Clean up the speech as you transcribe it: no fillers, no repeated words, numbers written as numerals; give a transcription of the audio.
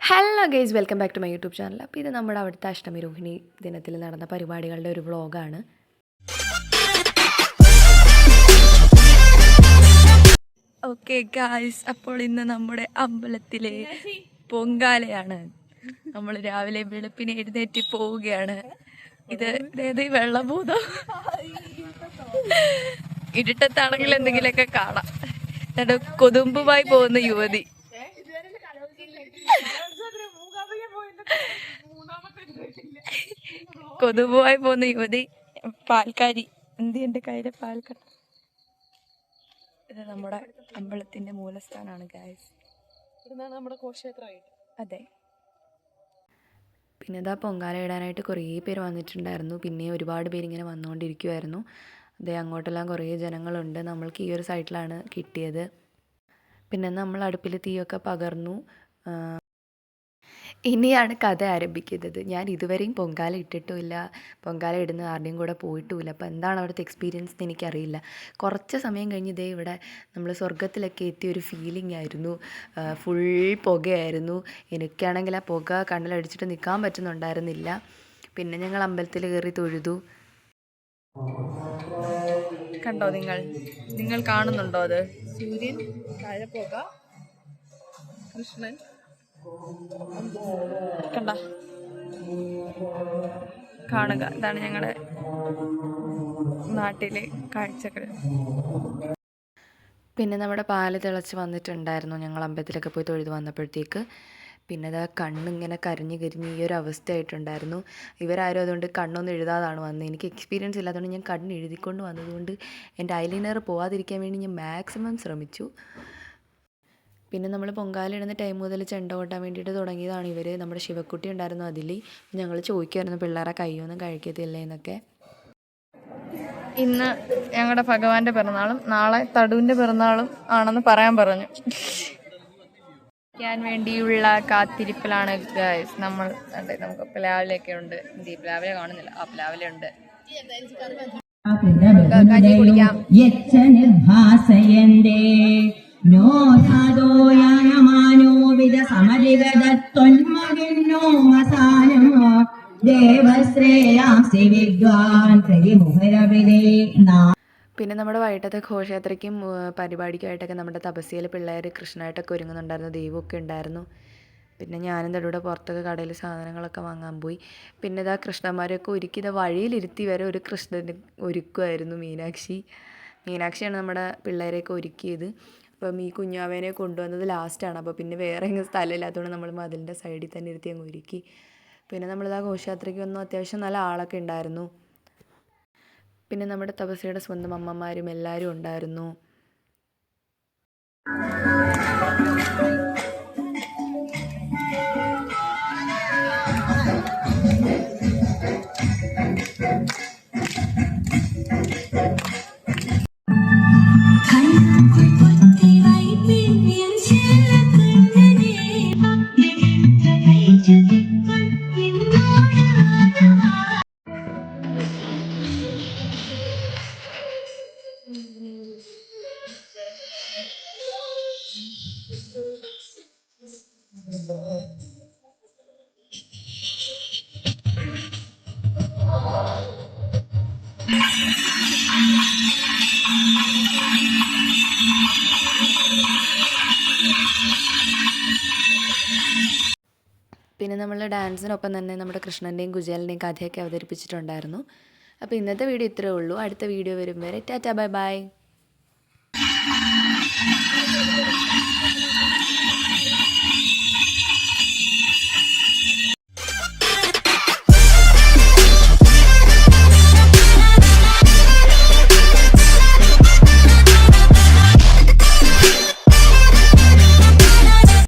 Hello guys, welcome back to my YouTube channel. അപ്പോൾ ഇത് നമ്മുടെ അവിടുത്തെ അഷ്ടമി രോഹിണി ദിനത്തിൽ നടന്ന പരിപാടികളുടെ ഒരു വ്ളോഗാണ്. ഓക്കെ ഗൈസ്, അപ്പോൾ ഇന്ന് നമ്മുടെ അമ്പലത്തിലെ പൊങ്കാലയാണ്. നമ്മൾ രാവിലെ വെളുപ്പിനെ എഴുന്നേറ്റ് പോവുകയാണ്. ഇത് വെള്ളഭൂതം ഇരുട്ടത്താണെങ്കിൽ എന്തെങ്കിലുമൊക്കെ കാണാം. കൊതുമ്പുമായി പോകുന്ന യുവതി. കൊതുകുമായി പോകുന്ന യുവതി പാൽക്കാരി. എന്റെ കയ്യിലെ പാൽക്കട്ട. ഇത് നമ്മുടെ അമ്പലത്തിന്റെ മൂലസ്ഥാനാണ് ഗായ്സ്. നമ്മുടെ ഘോഷയാത്രയായിട്ട്. അതെ. പിന്നെ ഇതാ പൊങ്കാല ഇടാനായിട്ട് കുറേ പേര് വന്നിട്ടുണ്ടായിരുന്നു. പിന്നെ ഒരുപാട് പേര് ഇങ്ങനെ വന്നുകൊണ്ടിരിക്കുമായിരുന്നു. അതെ, അങ്ങോട്ടെല്ലാം കുറേ ജനങ്ങളുണ്ട്. നമ്മൾക്ക് ഈ ഒരു സൈഡിലാണ് കിട്ടിയത്. പിന്നെ നമ്മൾ അടുപ്പിൽ തീയൊക്കെ പകർന്നു. ഇനിയാണ് കഥ ആരംഭിക്കുന്നത്. ഞാൻ ഇതുവരെയും പൊങ്കാല ഇട്ടിട്ടുമില്ല, പൊങ്കാല ഇടുന്ന ആരുടെയും കൂടെ പോയിട്ടുമില്ല. അപ്പോൾ എന്താണ് അവിടുത്തെ എക്സ്പീരിയൻസ് എന്ന് എനിക്കറിയില്ല. കുറച്ച് സമയം കഴിഞ്ഞ് ഇതേ ഇവിടെ നമ്മൾ സ്വർഗത്തിലൊക്കെ എത്തിയൊരു ഫീലിംഗ് ആയിരുന്നു. ഫുൾ പുകയായിരുന്നു. എനിക്കാണെങ്കിൽ ആ പുക കണ്ണിലടിച്ചിട്ട് നിൽക്കാൻ പറ്റുന്നുണ്ടായിരുന്നില്ല. പിന്നെ ഞങ്ങൾ അമ്പലത്തിൽ കയറി തൊഴുതു. കണ്ടോ നിങ്ങൾ കാണുന്നുണ്ടോ? അത് സൂര്യൻ, താഴെ പുക, കൃഷ്ണൻ. കണ്ട കാണുക. ഇതാണ് ഞങ്ങളുടെ നാട്ടിലെ കാഴ്ചകൾ. പിന്നെ നമ്മുടെ പാല് തിളച്ച് വന്നിട്ടുണ്ടായിരുന്നു ഞങ്ങൾ അമ്പലത്തിലൊക്കെ പോയി തൊഴുത് വന്നപ്പോഴത്തേക്ക്. പിന്നെ അത് കണ്ണിങ്ങനെ കരിഞ്ഞ് ഈ ഒരു അവസ്ഥയായിട്ടുണ്ടായിരുന്നു. ഇവരാരും അതുകൊണ്ട് കണ്ണൊന്നും എഴുതാതാണ് വന്നത്. എനിക്ക് എക്സ്പീരിയൻസ് ഇല്ലാത്തതുകൊണ്ട് ഞാൻ കണ്ണ് എഴുതിക്കൊണ്ട് വന്നതുകൊണ്ട് എൻ്റെ ഐലൈനർ പോവാതിരിക്കാൻ വേണ്ടി ഞാൻ മാക്സിമം ശ്രമിച്ചു. പിന്നെ നമ്മൾ പൊങ്കാല ഇടുന്ന ടൈം മുതൽ ചെണ്ട കൊട്ടാൻ വേണ്ടിയിട്ട് തുടങ്ങിയതാണ് ഇവർ. നമ്മുടെ ശിവക്കുട്ടി ഉണ്ടായിരുന്നു അതിൽ. ഞങ്ങൾ ചോദിക്കുമായിരുന്നു പിള്ളേരെ കയ്യൊന്നും കഴിക്കത്തില്ലേ എന്നൊക്കെ. ഇന്ന് ഞങ്ങളുടെ ഭഗവാന്റെ പിറന്നാളും നാളെ തടുവിൻ്റെ പിറന്നാളും ആണെന്ന് പറയാൻ പറഞ്ഞു. ക്കാൻ വേണ്ടിയുള്ള കാത്തിരിപ്പിലാണ് ഗൈസ് നമ്മൾ. അതെ, നമുക്ക് പ്ലാവിലൊക്കെ ഉണ്ട്. പ്ലാവിലെ കാണുന്നില്ല. ആ പ്ലാവില ഉണ്ട്. കഞ്ഞി കുടിക്കാം. പിന്നെ നമ്മുടെ വൈകിട്ടത്തെ ഘോഷയാത്രയ്ക്കും പരിപാടിക്കുമായിട്ടൊക്കെ നമ്മുടെ തപസ്യയിലെ പിള്ളേർ കൃഷ്ണനായിട്ടൊക്കെ ഒരുങ്ങുന്നുണ്ടായിരുന്നു. ദൈവമൊക്കെ ഉണ്ടായിരുന്നു. പിന്നെ ഞാനും തടൂടെ പുറത്തൊക്കെ കടയിൽ സാധനങ്ങളൊക്കെ വാങ്ങാൻ പോയി. പിന്നെ ഇതാ കൃഷ്ണന്മാരെയൊക്കെ ഒരുക്കി ഇതാ വഴിയിലിരുത്തി വരെ ഒരു കൃഷ്ണന് ഒരുക്കുമായിരുന്നു മീനാക്ഷിയാണ് നമ്മുടെ പിള്ളേരെയൊക്കെ ഒരുക്കിയത്. അപ്പം ഈ കുഞ്ഞാവേനെ കൊണ്ടുവന്നത് ലാസ്റ്റാണ്. അപ്പോൾ പിന്നെ വേറെ എങ്ങനെ സ്ഥലമില്ലാത്തതുകൊണ്ട് നമ്മൾ മതിലിൻ്റെ സൈഡിൽ തന്നെ ഇരുത്തി അങ്ങ് ഒരുക്കി. പിന്നെ നമ്മളിതാ ഘോഷയാത്രയ്ക്ക് വന്നു. അത്യാവശ്യം നല്ല ആളൊക്കെ ഉണ്ടായിരുന്നു. പിന്നെ നമ്മുടെ തപസ്യയുടെ സ്വന്തം അമ്മമാരും എല്ലാവരും ഉണ്ടായിരുന്നു. പിന്നെ നമ്മൾ ഡാൻസിനൊപ്പം തന്നെ നമ്മുടെ കൃഷ്ണൻ്റെയും കുചേലൻ്റെയും കഥയൊക്കെ അവതരിപ്പിച്ചിട്ടുണ്ടായിരുന്നു. അപ്പോൾ ഇന്നത്തെ വീഡിയോ ഇത്രയേ ഉള്ളൂ. അടുത്ത വീഡിയോ വരും വരെ ടാറ്റാ ബൈ ബൈ.